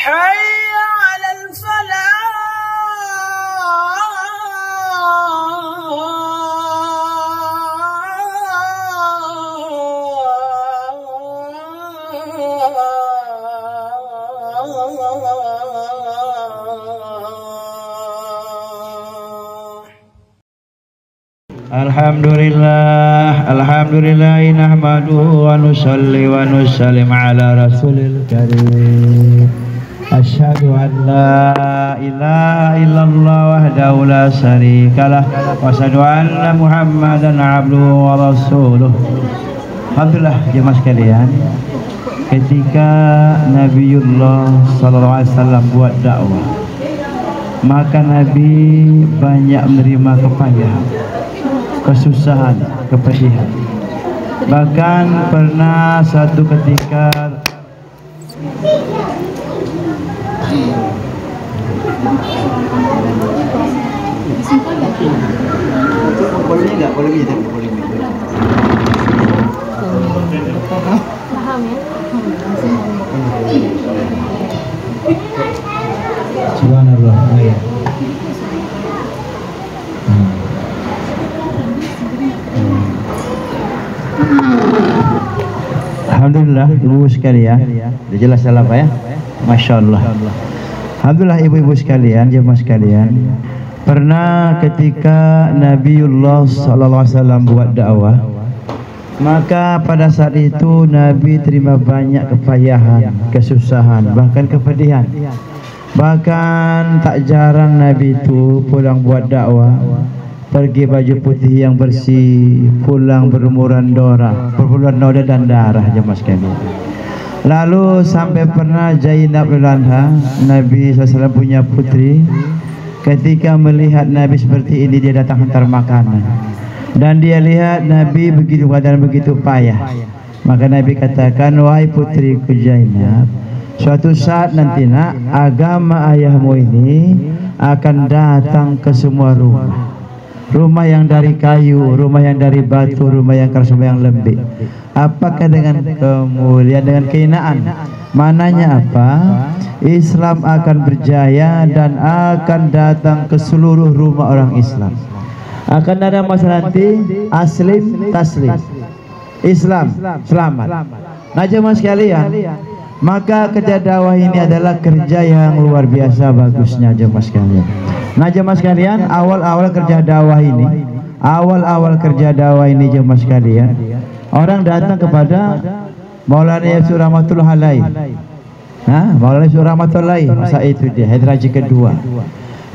حي على Alhamdulillah, alhamdulillah nahmaduhu wa nusalli wa nusallim ala rasulil karim. Asyhadu an la ilaha illallah wahdahu la syarikalah wa asyhadu anna Muhammadan abduhu wa rasuluh. Alhamdulillah jemaah sekalian, ketika Nabiullah sallallahu alaihi wasallam buat dakwah, maka Nabi banyak menerima kepayahan, kesusahan, kepedihan. Bahkan pernah satu ketika Subhanallah. Alhamdulillah ibu sekalian, sudah jelas salah Pak ya? Masya Allah. Alhamdulillah ibu-ibu sekalian, jemaah sekalian, pernah ketika Nabiullah SAW buat dakwah, maka pada saat itu Nabi terima banyak kepayahan, kesusahan, bahkan kepedihan. Bahkan tak jarang Nabi itu pulang buat dakwah, pergi baju putih yang bersih, pulang berlumuran noda dan darah, jemaah sekalian. Lalu sampai pernah Zainab radhiyallahu, Nabi SAW punya putri, ketika melihat Nabi seperti ini, dia datang hantar makanan, dan dia lihat Nabi begitu keadaan begitu payah, maka Nabi katakan, wahai putriku Zainab, suatu saat nanti nak, agama ayahmu ini akan datang ke semua rumah. Rumah yang dari kayu, rumah yang dari batu, rumah yang keras, rumah yang lembek. Apakah dengan kemuliaan, dengan kehinaan? Mananya apa? Islam akan berjaya dan akan datang ke seluruh rumah orang Islam. Akan ada masa nanti aslim taslim, Islam selamat. Nah jemaah sekalian, maka kerja dakwah ini adalah kerja yang luar biasa bagusnya jemaah sekalian. Nah jemaah sekalian, awal-awal kerja dakwah ini, jemaah sekalian, orang datang kepada Maulana Yusuf rahmatullah alaih. Maulana Yusuf rahmatullah alaih, masa itu dia Hadraji kedua.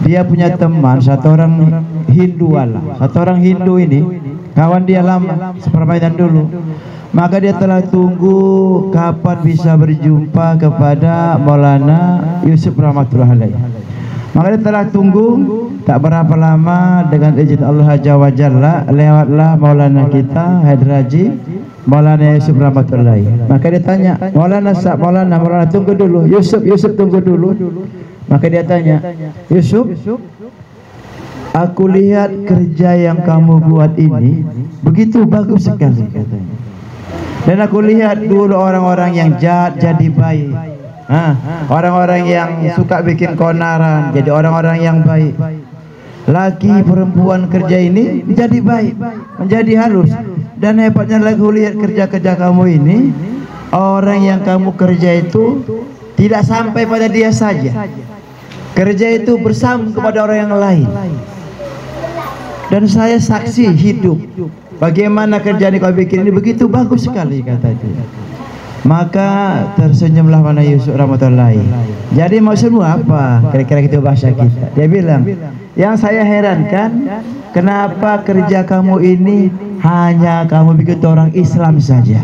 Dia punya teman satu orang Hindu ini, kawan dia lama sepermainan dulu. Maka dia telah tunggu kapan bisa berjumpa kepada Maulana Yusuf rahmatullah alaih. Maka dia telah tunggu, tak berapa lama dengan izin Allah Azza wa Jalla lewatlah Maulana kita Hadraji Maulana Yusuf rahmatullahi. Maka dia tanya, Maulana tunggu dulu, Yusuf tunggu dulu. Maka dia tanya, Yusuf, aku lihat kerja yang kamu buat ini begitu bagus sekali katanya. Dan aku lihat dulu orang-orang yang jahat jadi baik, orang-orang yang suka bikin konaran jadi orang-orang yang baik. Laki perempuan kerja ini menjadi baik, menjadi halus. Dan hebatnya lagi lihat kerja-kerja kamu ini, orang yang kamu kerja itu tidak sampai pada dia saja, kerja itu bersambung kepada orang yang lain. Dan saya saksi hidup bagaimana kerjaan yang kau bikin ini begitu bagus sekali kata dia. Maka tersenyumlah Maulana Yusuf rahmatullahi. Jadi maksudmu apa? Kira-kira gitu bahasa kita. Dia bilang, yang saya herankan, kenapa kerja kamu ini hanya kamu bikin orang Islam saja.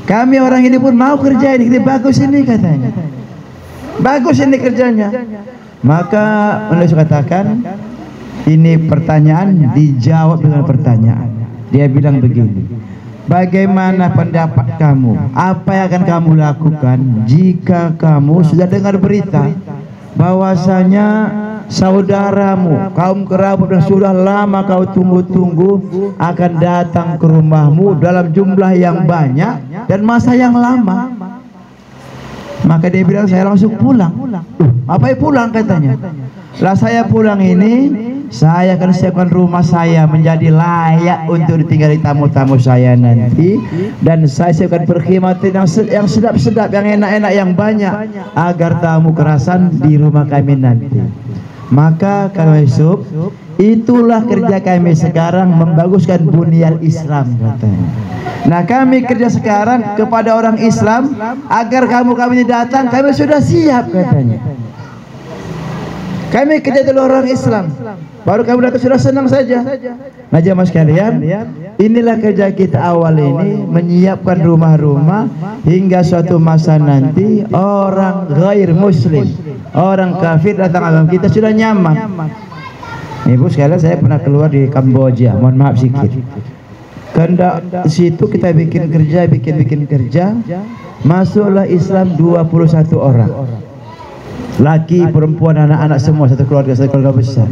Kami orang ini pun mau kerja ini bagus ini katanya. Bagus ini kerjanya. Maka Maulana Yusuf katakan, ini pertanyaan dijawab dengan pertanyaan. Dia bilang begini, bagaimana pendapat kamu? Apa yang akan kamu lakukan jika kamu sudah dengar berita bahwasanya saudaramu, kaum kerabat yang sudah lama kau tunggu-tunggu akan datang ke rumahmu dalam jumlah yang banyak dan masa yang lama? Maka dia bilang, saya langsung pulang. Apa yang pulang katanya? Lah saya pulang ini, saya akan siapkan rumah saya menjadi layak untuk ditinggali tamu-tamu saya nanti, dan saya siapkan perkhidmatan yang sedap-sedap, yang enak-enak, yang banyak, agar tamu kerasan di rumah kami nanti. Maka kata Yusuf, itulah kerja kami sekarang, membaguskan bunyal Islam katanya. Nah kami kerja sekarang kepada orang Islam agar kami datang, kami sudah siap katanya. Kami kerja dulu orang Islam, baru kamu datang sudah senang saja. Nah jemaah sekalian, inilah kerja kita awal ini, menyiapkan rumah-rumah hingga suatu masa nanti orang ghair muslim, orang kafir datang agama kita sudah nyaman. Ibu sekalian, saya pernah keluar di Kamboja, mohon maaf sedikit. Kehendak situ kita bikin kerja, masuklah Islam 21 orang. Laki, perempuan, anak-anak semua, satu keluarga besar.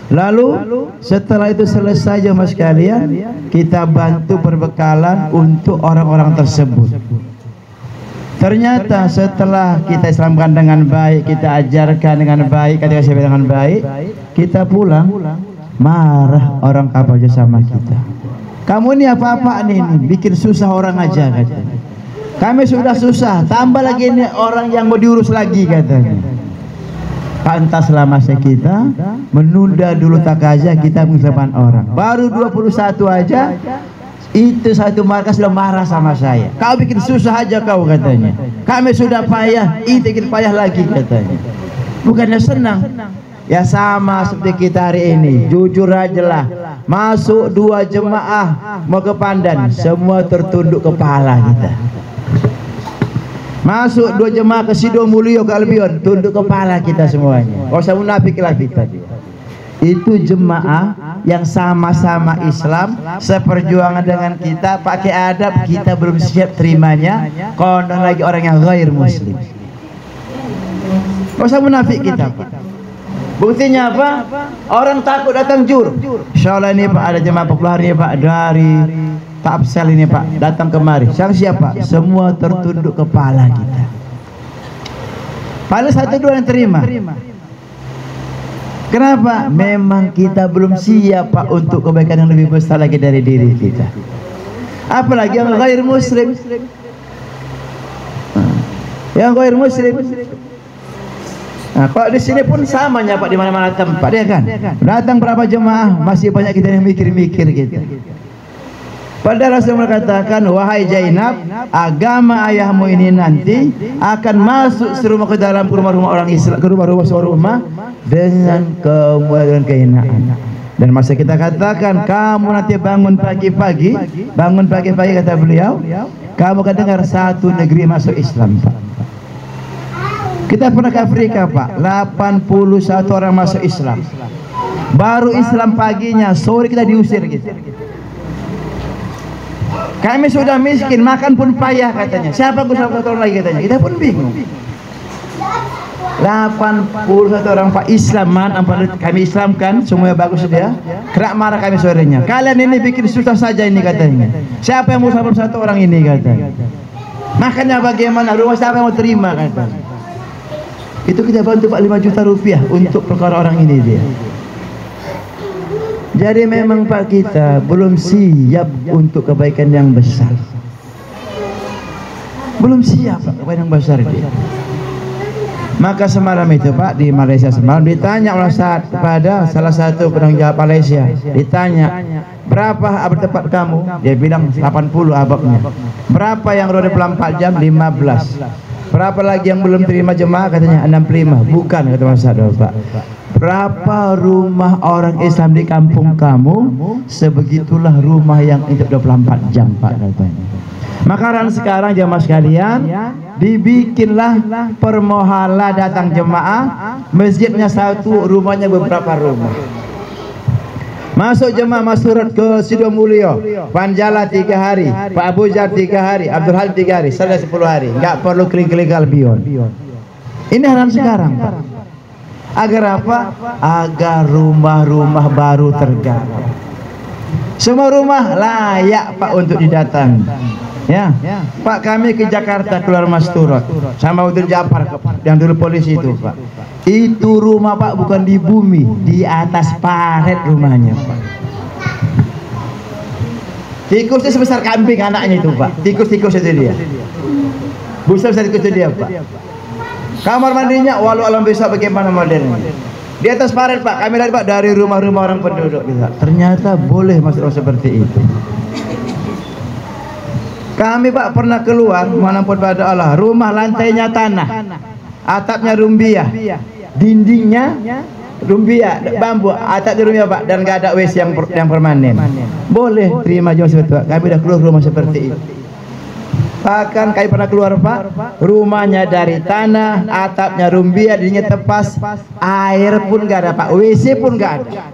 Lalu setelah itu selesai jemaah sekalian, kita bantu perbekalan untuk orang-orang tersebut. Ternyata setelah kita Islamkan dengan baik, kita ajarkan dengan baik, kita kasih dengan baik, kita pulang, marah orang Kamboja sama kita. Kamu ini apa-apaan ini, bikin susah orang aja katanya. Kami sudah susah, tambah lagi ini orang yang mau diurus lagi katanya. Pantaslah masa kita menunda dulu takaza kita mengislamkan orang. Baru 21 aja, itu satu markas sudah marah sama saya. Kau bikin susah aja kau katanya. Kami sudah payah, itu bikin payah lagi katanya. Bukannya senang. Ya sama seperti kita hari ini, jujur aja lah. Masuk 2 jemaah mau ke Pandan, semua tertunduk kepala kita. Masuk 2 jemaah ke Sidomulyo ke Albion, tunduk kepala kita semuanya. Gak usah munafik lah kita. Itu jemaah yang sama-sama Islam, seperjuangan dengan kita, pakai adab, kita belum siap terimanya. Konon lagi orang yang ghair muslim. Gak usah munafik kita, Pak. Buktinya apa? Orang takut datang jur. Insyaallah ini Pak, ada jemaah 40 hari Pak dari Tapsel ini Pak, datang kemari. Siapa? Semua tertunduk kepala kita. Paling 1-2 yang terima. Kenapa? Memang kita belum siap Pak untuk kebaikan yang lebih besar lagi dari diri kita. Apalagi yang ghair muslim. Yang ghair muslim. Nah, kalau di sini pun samanya Pak, di mana-mana tempat ya kan. Datang berapa jemaah, masih banyak kita yang mikir-mikir gitu. Padahal Rasulullah katakan, wahai Zainab, agama ayahmu ini nanti akan masuk serumah ke dalam rumah-rumah orang Islam, ke rumah-rumah dengan kemuliaan kehinaan. Dan masa kita katakan, kamu nanti bangun pagi-pagi kata beliau, kamu akan dengar satu negeri masuk Islam Pak. Kita pernah ke Afrika Pak, 81 orang masuk Islam. Baru Islam paginya, sore kita diusir gitu. Kami sudah miskin, makan pun payah katanya. Siapa Gus tolong lagi katanya. Kita pun bingung. 81 orang Pak Islam, kami Islamkan, semuanya bagus dia. Kerak marah kami sorenya. Kalian ini bikin susah saja ini katanya. Siapa yang mau 81 orang ini katanya. Makanya bagaimana, rumah siapa yang mau terima katanya. Itu kita bantu Pak 5 juta rupiah untuk perkara orang ini dia. Jadi memang Pak kita belum siap untuk kebaikan yang besar. Belum siap Pak, kebaikan yang besar dia. Maka semalam itu Pak, di Malaysia semalam ditanya oleh saat kepada salah satu penanggung jawab Malaysia, ditanya, berapa abad tepat kamu? Dia bilang 80 abadnya. Berapa yang roda 24 jam? 15. Berapa lagi yang belum terima jemaah? Katanya 65. Bukan, kata Mas Sadol Pak. Berapa rumah orang Islam di kampung kamu, sebegitulah rumah yang hidup 24 jam Pak katanya. Maka sekarang jemaah sekalian, dibikinlah permohala datang jemaah, masjidnya satu, rumahnya beberapa rumah. Masuk jemaah Masurat ke Sidomulyo, Panjala 3 hari, Pak Abu Jar 3 hari, Abdul Halim 3 hari, selesai 10 hari. Enggak perlu kering-kering Albion. Ini haram sekarang Pak. Agar apa? Agar rumah-rumah baru tergarap. Semua rumah layak Pak untuk didatangi. Ya, Pak, kami ke Jakarta keluar Mas Turot sama Udin Japar yang dulu polisi itu, Pak. Itu rumah Pak bukan di bumi, di atas paret rumahnya, Pak. Tikusnya sebesar kambing anaknya itu, Pak. Tikus itu dia. Busa besar tikus itu dia, Pak. Kamar mandinya walau alam besok bagaimana modelnya. Di atas paret, Pak. Kami lihat, Pak, dari rumah-rumah orang penduduk bisa. Ternyata boleh masuk seperti itu. Kami, Pak, pernah keluar manapun pada Allah, rumah lantainya tanah, atapnya rumbia, dindingnya rumbia, bambu, atapnya rumbia, Pak, dan nggak ada WC yang permanen. Boleh terima jauh seperti itu. Kami udah keluar rumah seperti itu. Bahkan kami pernah keluar, Pak, rumahnya dari tanah, atapnya rumbia, dindingnya tepas, air pun nggak ada, Pak, WC pun nggak ada.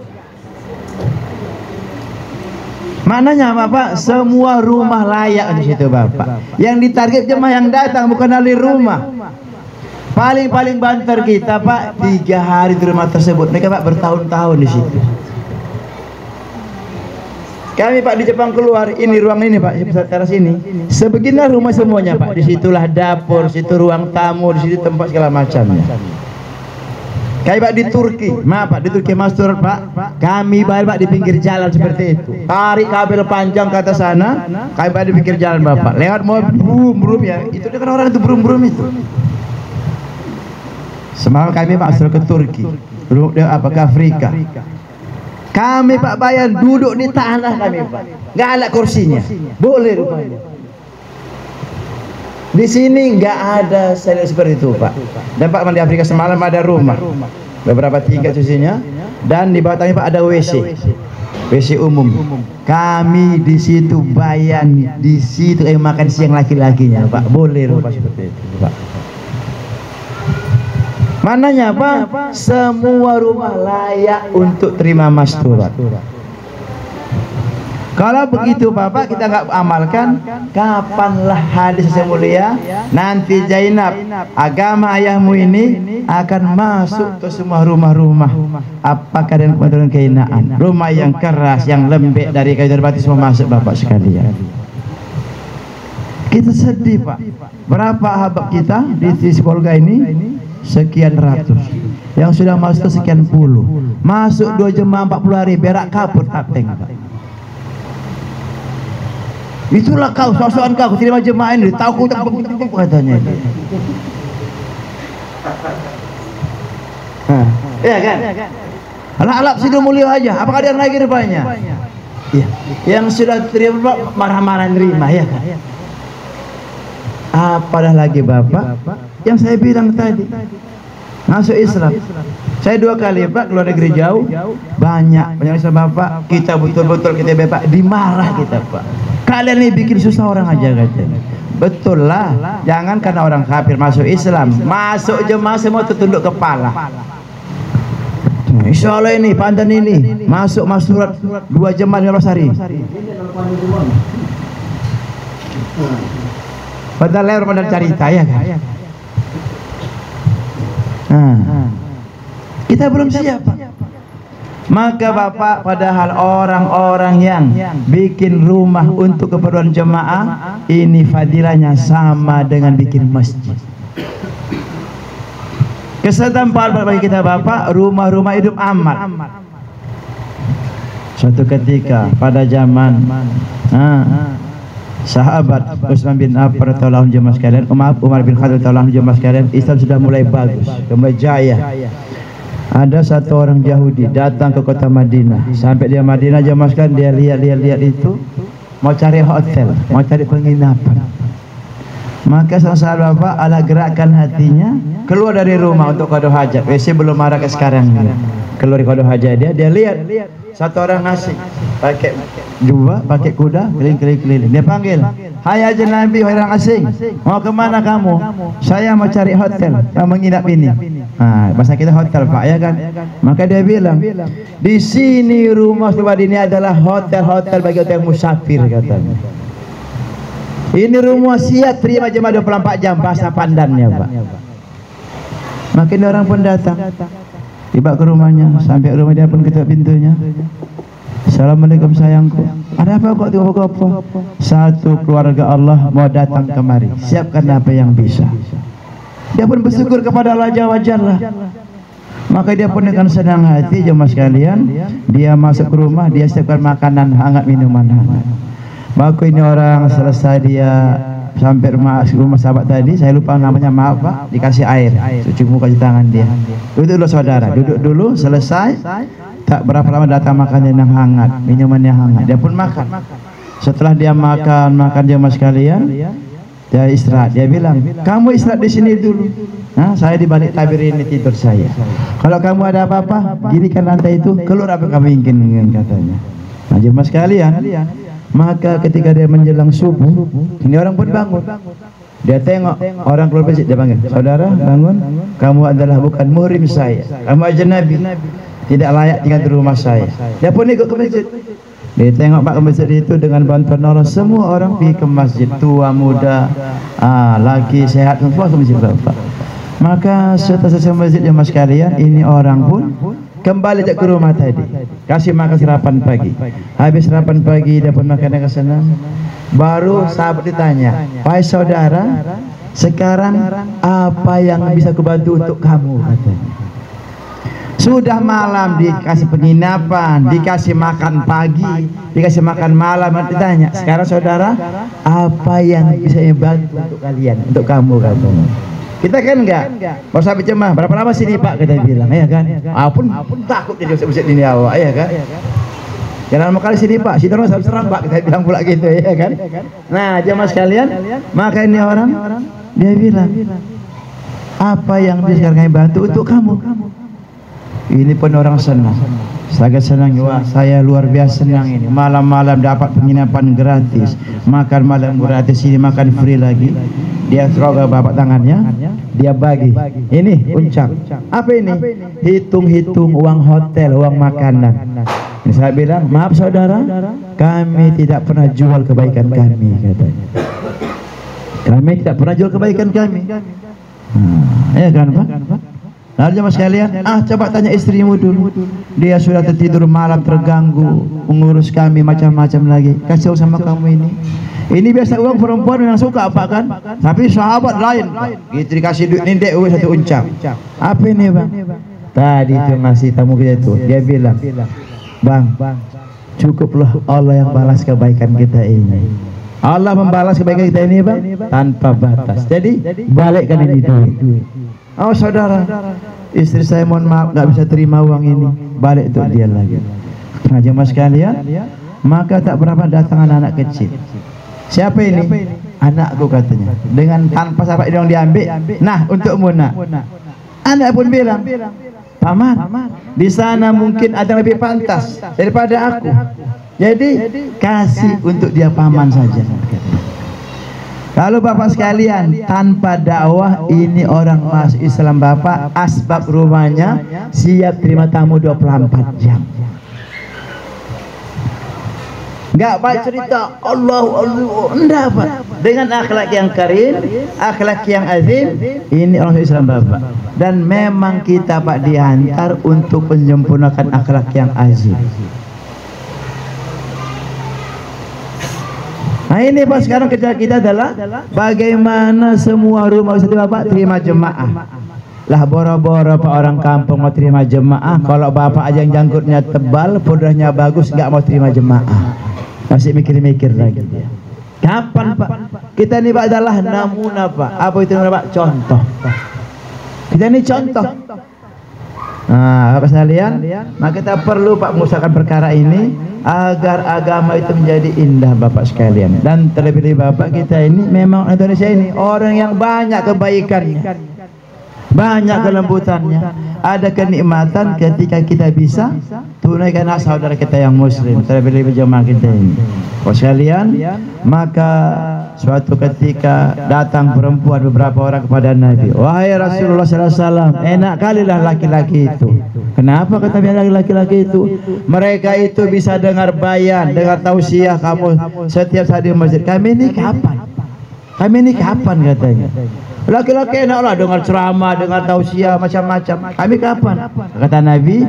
Maknanya apa, Pak? Semua rumah layak di situ, Bapak. Yang ditarget jemaah yang datang, bukan ahli rumah. Paling banter kita, Pak, 3 hari di rumah tersebut. Mereka, Pak, bertahun-tahun di situ. Kami, Pak, di Jepang keluar, ini ruang ini, Pak, sebesar teras ini. Sebeginilah rumah semuanya, Pak. Disitulah dapur, situ ruang tamu, di situ tempat segala macamnya. Kami, Pak, di Turki, maaf, Pak, di Turki Mas Turut, Pak, kami bayar, Pak, di pinggir jalan seperti itu. Tarik kabel panjang ke atas sana, kami bayar di pinggir jalan, Bapak. Lewat mobil, brum ya, itu dia kan orang itu brum itu. Semalam kami, Pak, suruh ke Turki, ke Afrika. Kami, Pak, bayar duduk di tanah kami, Pak, nggak ada kursinya, boleh rupanya. Di sini nggak ada sel seperti itu, Pak. Dan, Pak, di Afrika semalam ada rumah, beberapa tingkat sisinya, dan di bawahnya, Pak, ada WC umum. Kami di situ bayan, di situ makan siang laki-lakinya, Pak. Boleh rumah seperti itu, Pak. Mananya, Pak? Semua rumah layak untuk terima Mas Turut. Kalau begitu, Bapak, kita nggak amalkan, kapanlah hadis yang mulia nanti Zainab, agama ayahmu ini akan masuk ke semua rumah-rumah. Apakah dengan kebetulan kehinaan, rumah yang keras, yang lembek dari kayu terbati semua masuk, Bapak sekalian. Kita sedih, Pak. Berapa ahbab kita di Polga ini? Sekian ratus. Yang sudah masuk sekian puluh. Masuk 2 jemaah 40 hari, berak kabut tapeng, Pak. Itulah kau, sosokan kau terima jemaah ini, tahu ku katanya. Iya kan? Alap situ mulia aja. Apakah dia lagi rupanya? Iya. Yang sudah terima marah-marah nerima, ya kan? Apalah lagi, Bapak, yang saya bilang tadi, masuk Islam. Saya 2 kali, Pak, keluar negeri jauh, banyak sama Bapak, kita betul-betul kita, Bapak, dimarah kita, Pak. Kalian ini bikin susah orang aja, katanya. Betul lah, jangan karena orang kafir masuk Islam, masuk jemaah semua tertunduk kepala. Insya Allah ini pandan ini masuk Mas Turut 2 jemaah 15 hari. Padahal leher pada cerita, ya kan? Kita belum siap, Pak. Maka, Bapak, padahal orang-orang yang bikin rumah untuk keperluan jemaah ini fadilahnya sama dengan bikin masjid. Kesempatan bagi kita, Bapak, rumah-rumah hidup amat. Suatu ketika pada zaman sahabat Utsman bin Affan radhiyallahu anhu jemaah sekalian, Umar bin Khattab radhiyallahu anhu jemaah sekalian, Islam sudah mulai bagus, mulai jaya. Ada satu orang Yahudi datang ke kota Madinah. Sampai dia Madinah, jemaah sekalian, dia lihat itu, mau cari hotel, mau cari penginapan. Maka sang sahabat, Bapak, ala gerakan hatinya keluar dari rumah untuk qada hajat. WC belum ada ke sekarang. Keluar di qada hajat, dia lihat satu orang asing pakai jubah, pakai kuda, keliling-keliling. Dia panggil, "Hai ajnabi, wahai orang asing, mau kemana kamu?" "Saya mau cari hotel yang menginap ini." Bahasa kita hotel, Pak, ya kan? Maka dia bilang, "Di sini rumah tempat ini adalah hotel bagi hotel musafir," katanya. Ini rumah siap terima jemaah 24 jam, bahasa pandannya, Pak. Makin orang pun datang, tiba ke rumahnya, sampai rumah dia pun ketuk pintunya. Assalamualaikum sayangku. Ada apa kok tiba-tiba apa? Satu keluarga Allah mau datang kemari. Siapkan apa yang bisa. Dia pun bersyukur kepada Allah Jalla. Maka dia pun dengan senang hati jemaah sekalian, dia masuk ke rumah, dia siapkan makanan hangat, minuman hangat. Maka ini orang selesai dia sampai rumah sahabat tadi, saya lupa namanya, maaf Pak, dikasih air, cuci muka, cuci tangan dia. Duduk dulu saudara, duduk dulu, selesai. Tak berapa lama datang makanan yang hangat, minuman yang hangat. Dia pun makan. Setelah dia makan jemaah sekalian, dia istirahat. Dia bilang, kamu istirahat di sini dulu. Nah, saya di balik tabir ini tidur saya. Kalau kamu ada apa-apa, dirikan lantai itu, keluar apa kamu ingin, katanya. Nah, jemaah sekalian, maka ketika dia menjelang subuh, ini orang pun bangun. Dia tengok orang keluar masjid, dia panggil, saudara bangun, kamu adalah bukan muhrim saya, kamu ajnabi, tidak layak tinggal di rumah saya. Dia pun ikut ke masjid. Dia tengok Pak ke masjid itu dengan bantuan Allah, semua orang pergi ke masjid, tua muda, laki sehat, semua ke masjid Bapak. Maka setelah selesai masjid jemaah sekalian, ini orang pun kembali ke rumah tadi, kasih makan sarapan pagi. Habis sarapan pagi dia pun makan dengan senang. Baru sahabat ditanya, wahai saudara, sekarang apa yang bisa kubantu untuk kamu, katanya. Sudah malam dikasih penginapan, dikasih makan pagi, dikasih makan malam. Ditanya, sekarang saudara, apa yang bisa bantu untuk kalian, untuk kamu, katanya. Kita kan enggak, mau sampai jemaah, berapa lama sini Pak, kita bilang, ya kan? Apun takut jadi usah ini awak, ya kan? Jangan mau kali sini Pak, sini orang serang Pak, kita bilang pula gitu, ya kan? Nah, jemaah sekalian, maka ini orang, dia bilang, apa yang bisa kami bantu untuk kamu? Ini pun orang senang, sangat senang. Wah, saya luar biasa senang ini. Malam-malam dapat penginapan gratis, makan malam gratis, ini makan free lagi. Dia serogah bapak tangannya, dia bagi. Ini uncak. Apa ini? Hitung-hitung uang hotel, uang makanan. Ini saya bilang, maaf saudara, kami tidak pernah jual kebaikan kami, katanya. Kami tidak pernah jual kebaikan kami. Ya kan Pak? Lalu jemaah sekalian, coba tanya istrimu dulu. Dia sudah tertidur malam terganggu, mengurus kami macam-macam lagi. Kasih sama kamu ini. Ini biasa uang perempuan yang suka Pak kan? Tapi sahabat lain, gitu dikasih duit ini dek satu uncak. Apa ini Bang? Tadi itu ngasih tamu kita itu. Dia bilang, Bang, cukuplah Allah yang balas kebaikan kita ini. Allah membalas kebaikan kita ini Bang tanpa batas. Jadi balikkan ini duit. Oh saudara, istri saya mohon maaf nggak bisa terima uang ini, balik untuk dia lagi. Nah jemaah sekalian, maka tak berapa datang anak-anak kecil. Siapa ini? Anakku, katanya. Dengan tanpa sahabat yang diambil. Nah untukmu nak. Anak pun bilang, Paman, di sana mungkin ada yang lebih pantas daripada aku. Jadi kasih untuk dia paman saja. Kalau Bapak sekalian, tanpa dakwah ini orang masuk Islam Bapak, asbab rumahnya siap terima tamu 24 jam. Enggak Pak cerita Allah enggak Pak. Dengan akhlak yang karim, akhlak yang azim, ini orang Islam Bapak. Dan memang kita Pak diantar untuk menyempurnakan akhlak yang azim. Nah ini Pak, sekarang kerja kita adalah bagaimana semua rumah Ustaz Bapak terima jemaah. Lah boro-boro Pak orang kampung mau terima jemaah, kalau Bapak aja yang janggutnya tebal, pudrahnya bagus, nggak mau terima jemaah. Masih mikir-mikir lagi dia. Kapan Pak? Kita ini Pak adalah namuna Pak. Apa itu namanya Pak? Contoh. Kita ini contoh. Nah, Bapak sekalian, maka kita perlu Pak mengusahakan perkara ini agar agama itu menjadi indah Bapak sekalian. Dan terlebih Bapak kita ini memang Indonesia ini orang yang banyak kebaikannya, banyak kelembutannya, ada kenikmatan ketika kita bisa tunaikan hak saudara kita yang muslim, terlebih jemaah kita ini. Bapak sekalian, maka suatu ketika datang perempuan beberapa orang kepada Nabi, wahai Rasulullah SAW, enak kalilah laki-laki itu. Kenapa kata laki-laki itu? Mereka itu bisa dengar bayan, dengar tausiah kamu setiap saat di masjid. Kami ini kapan? Kami ini kapan katanya? Laki-laki enaklah dengar ceramah, dengar tausiah macam-macam. Kami kapan? Kata Nabi,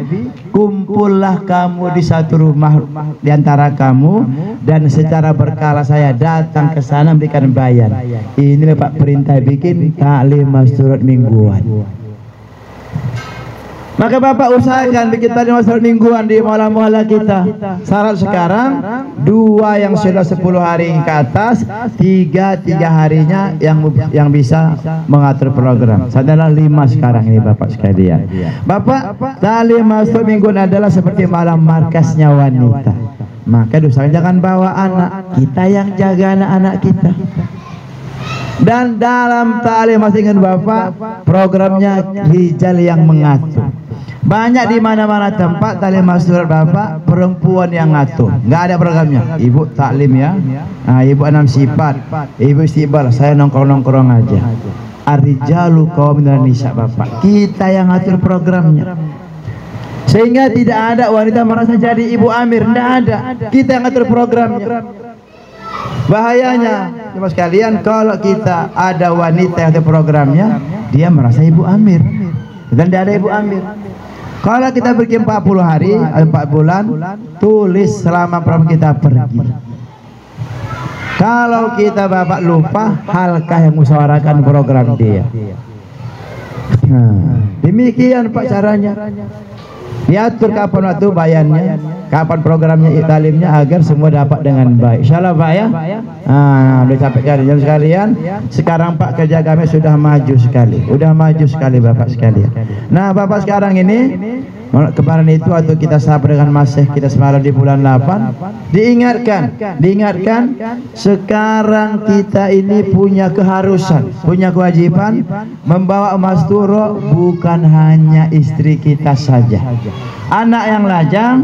kumpullah kamu di satu rumah di antara kamu dan secara berkala saya datang ke sana memberikan bayan. Inilah Pak perintah bikin taklim masturut mingguan. Maka Bapak usahakan bikin taklim masturut mingguan di malam-malam kita. Syarat sekarang 2 yang sudah 10 hari ke atas, 3 harinya yang bisa mengatur program. Adalah 5 sekarang ini Bapak sekalian. Bapak, taklim masturut mingguan adalah seperti malam markasnya wanita. Maka dosa jangan bawa anak, kita yang jaga anak-anak kita. Dan dalam taklim masing-masing Bapak, programnya rijal yang mengatur. Banyak di mana-mana tempat taklim masturut Bapak perempuan yang ngatur, nggak ada programnya. Ibu taklim ya, ibu 6 sifat, ibu istighfar, saya nongkrong-nongkrong aja. Ar-rijalu qawwamun nisa Bapak, kita yang ngatur programnya. Sehingga tidak ada wanita merasa jadi ibu amir, tidak ada. Kita yang ngatur programnya. Bahayanya, Bapak sekalian, kalau kita ada wanita yang ngatur programnya, dia merasa ibu amir, dan tidak ada ibu amir. Kalau kita pergi 40 hari, 4 bulan, tulis selama program kita pergi. Kalau kita Bapak lupa, halkah yang musyawarahkan program dia. Demikian Pak caranya. Diatur kapan waktu bayannya, kapan programnya, iktalimnya, agar semua dapat dengan baik. Insyaallah Pak ya. Udah capek kali jam sekalian. Sekarang Pak kerja kami sudah maju sekali. Udah maju sekali Bapak sekalian. Nah Bapak sekarang ini, kemarin itu waktu kita sabar dengan masih kita semalam di bulan 8, diingatkan sekarang kita ini punya keharusan, punya kewajiban membawa masturo bukan hanya istri kita saja. Anak yang lajang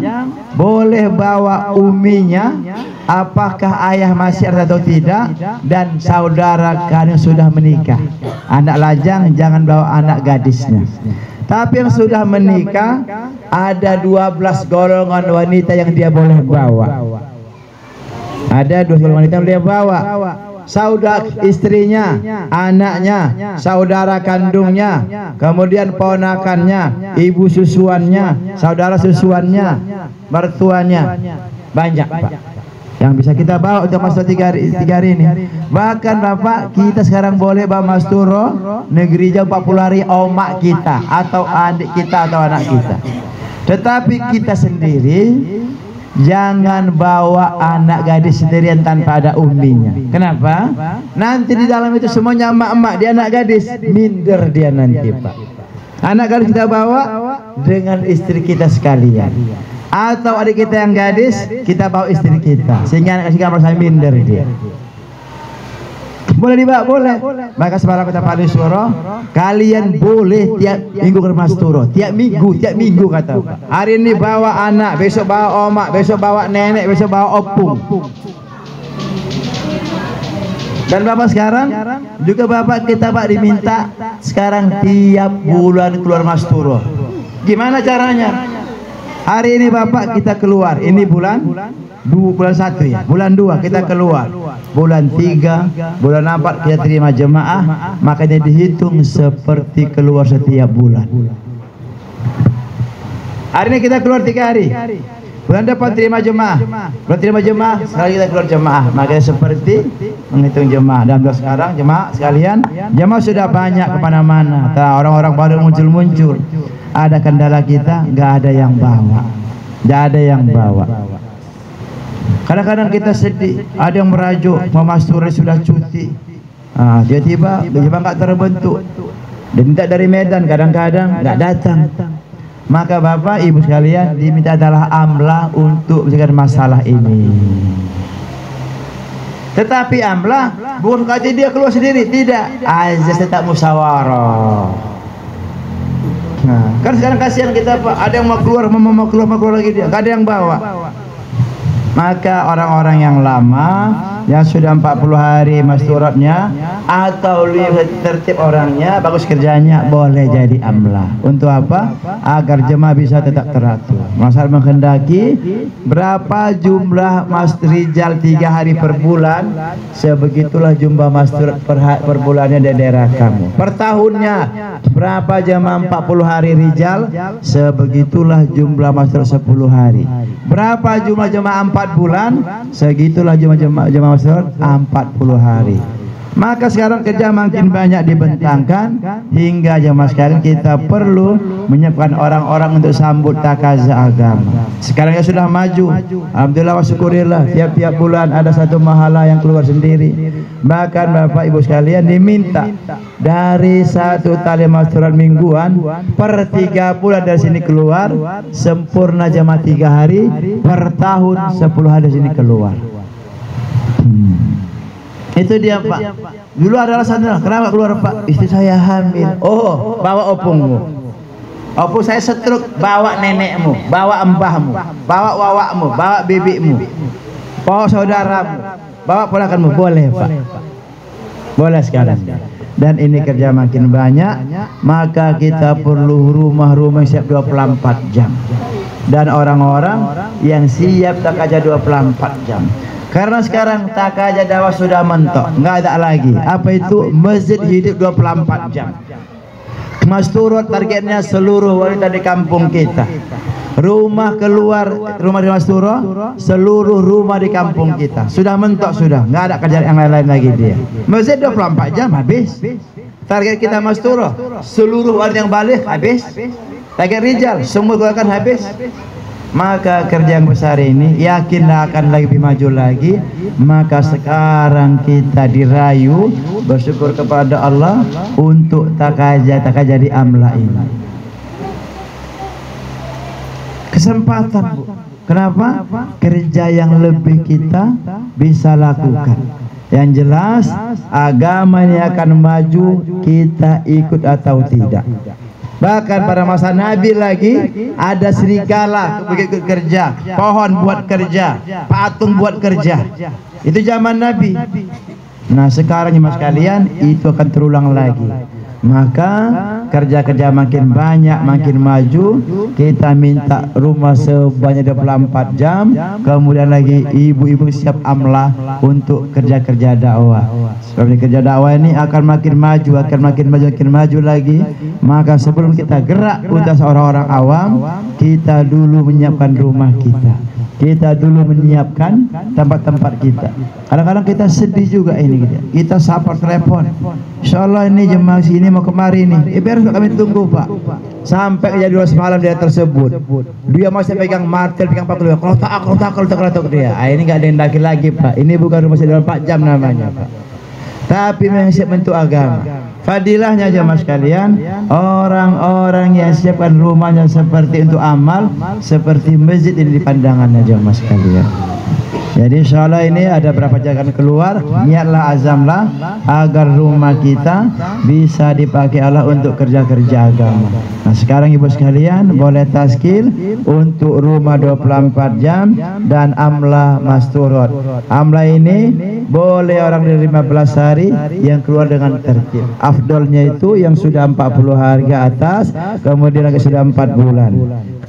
boleh bawa uminya, apakah ayah masih ada atau tidak, dan saudara kalian yang sudah menikah. Anak lajang jangan bawa anak gadisnya. Tapi yang sudah menikah ada 12 golongan wanita yang dia boleh bawa. Ada 12 wanita yang dia bawa. Saudara istrinya, anaknya, saudara kandungnya, kemudian ponakannya, ibu susuannya, saudara susuannya, mertuanya. Banyak Pak yang bisa kita bawa untuk masuk 3 hari ini. Bahkan Bapak, kita sekarang boleh bawa masturo negeri jauh 40 hari omak kita atau adik kita atau anak kita. Tetapi kita sendiri jangan bawa anak gadis sendirian tanpa ada umminya. Kenapa? Nanti di dalam itu semuanya emak-emak, dia anak gadis, minder dia nanti Pak. Anak gadis kita bawa dengan istri kita sekalian. Atau adik kita yang gadis, kita bawa istri kita, sehingga anak kita merasa minder dia. Boleh dibawa, boleh. Maka semalam kata Pak Suara, kalian boleh tiap minggu ke masturo, tiap minggu kata Pak. Hari ini bawa anak, besok bawa omak, besok bawa nenek, besok bawa opung. Dan Bapak sekarang juga Bapak kita Pak diminta sekarang tiap bulan keluar masturo. Gimana caranya? Hari ini Bapak kita keluar, ini bulan 1 ya, bulan 2 kita keluar, bulan 3, bulan 4 kita terima jemaah, makanya dihitung seperti keluar setiap bulan. Hari ini kita keluar 3 hari, bulan depan terima jemaah, bulan terima jemaah, sekali kita keluar jemaah, makanya seperti menghitung jemaah. Dan sekarang jemaah sekalian, jemaah sudah banyak kemana-mana, orang-orang baru muncul-muncul. Ada kendala kita, nggak ada yang bawa, nggak ada yang bawa. Kadang-kadang kita sedih, ada yang merajuk, Masturi sudah cuti, tiba-tiba nggak terbentuk, dan tidak dari Medan, kadang-kadang nggak datang. Maka Bapak Ibu sekalian diminta adalah amlah untuk menyelesaikan masalah ini. Tetapi amlah bukan kata dia keluar sendiri, tidak, azas tetap musyawarah. Kan sekarang kasihan kita Pak, ada yang mau keluar lagi dia, gak ada yang bawa. Maka orang-orang yang lama yang sudah 40 hari masturatnya atau tertib orangnya, bagus kerjanya, boleh jadi amlah. Untuk apa? Agar jemaah bisa tetap teratur. Masalah menghendaki berapa jumlah rijal 3 hari per bulan, sebegitulah jumlah masturat per bulannya di daerah kamu. Per tahunnya berapa jemaah 40 hari rijal, sebegitulah jumlah masturat 10 hari. Berapa jumlah jemaah 4 bulan, segitulah jumlah jemaah masturat 40 hari. Maka sekarang kerja makin banyak dibentangkan, hingga jemaah sekalian kita perlu menyiapkan orang-orang untuk sambut takaza agama. Sekarang ya sudah maju, alhamdulillah wa syukurillah, tiap-tiap bulan ada satu mahala yang keluar sendiri. Bahkan Bapak Ibu sekalian diminta dari satu tali masturat mingguan per 3 bulan dari sini keluar, sempurna jemaah 3 hari, per tahun 10 hari dari sini keluar. Itu dia Pak. Dulu adalah sana, kenapa keluar Pak? Istri saya hamil. Oh, bawa opungmu. Opung saya setruk, bawa nenekmu, bawa mbahmu, bawa wawakmu, bawa bibikmu, bawa saudaramu, bawa ponakanmu. Boleh Pak. Boleh sekarang. Dan ini kerja makin banyak, maka kita perlu rumah-rumah siap 24 jam. Dan orang-orang yang siap tak aja 24 jam. Karena sekarang takaja dakwah sudah mentok, nggak ada lagi. Apa itu? Masjid hidup 24 jam. Masturat targetnya seluruh wanita di kampung kita. Rumah keluar, rumah di masturat, seluruh rumah di kampung kita. Sudah mentok sudah, nggak ada kerjaan yang lain-lain lagi dia. Masjid 24 jam habis. Target kita masturat, seluruh wanita yang balik habis. Target rijal, semua akan habis. Maka kerja yang besar ini yakinlah akan lebih maju lagi. Maka sekarang kita dirayu bersyukur kepada Allah untuk takaja di amla ini. Kesempatan Bu. Kenapa? Kerja yang lebih kita bisa lakukan. Yang jelas agama ini akan maju, kita ikut atau tidak. Bahkan pada masa Nabi lagi ada serigala begitu kerja, pohon buat kerja, patung buat kerja. Itu zaman Nabi. Nah sekarang jemaah sekalian itu akan terulang lagi. Maka kerja-kerja makin banyak, makin maju. Kita minta rumah sebanyak 24 jam. Kemudian lagi ibu-ibu siap amlah untuk kerja-kerja dakwah. Sebab kerja dakwah ini akan makin maju, akan makin maju lagi. Maka sebelum kita gerak untuk seorang-orang awam, kita dulu menyiapkan rumah kita. Kita dulu menyiapkan tempat-tempat kita. Kadang-kadang kita sedih juga ini kita sapa telepon. Insyaallah ini jemaah sini mau kemari nih. Biar kami tunggu Pak. Sampai kejadian semalam dia tersebut. Dia masih pegang martel, pegang paku. Kalau tak dia. Ini enggak ada yang lagi Pak. Ini bukan rumah 24 jam namanya Pak. Tapi memang siap bentuk agama. Fadilahnya jemaah sekalian, orang-orang yang siapkan rumahnya seperti untuk amal, seperti masjid ini di pandangannya jemaah sekalian. Jadi insyaallah ini ada berapa jangan keluar, niatlah azamlah agar rumah kita bisa dipakai Allah untuk kerja-kerja agama. Nah sekarang ibu sekalian boleh taskil untuk rumah 24 jam dan amlah masturat. Amlah ini boleh orang dari 15 hari yang keluar dengan tertib. Afdolnya itu yang sudah 40 hari ke atas, kemudian lagi sudah 4 bulan.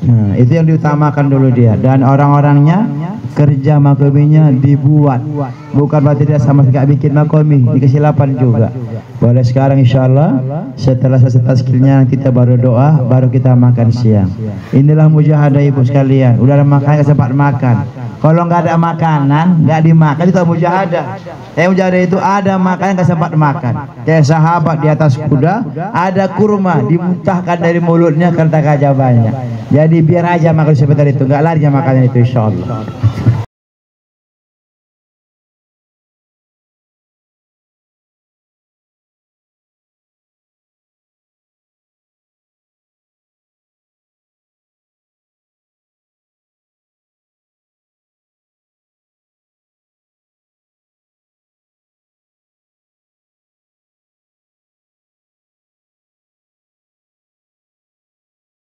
Nah, itu yang diutamakan dulu dia. Dan orang-orangnya kerja makominya dibuat, bukan berarti dia sama sekali bikin makomi, dikasih 8 juga. Boleh sekarang insyaallah setelah selesai taskilnya kita baru doa, baru kita makan siang. Inilah mujahadah ibu sekalian. Udah ada makan, sempat makan. Kalau nggak ada makanan, nggak dimakan itu mujahadah. Mujahadah itu ada makanan nggak sempat makan. Kayak sahabat di atas kuda, ada kurma dimuntahkan dari mulutnya karena gajah banyak. Jadi biar aja makan sebentar itu, nggak lari makanan itu insyaallah.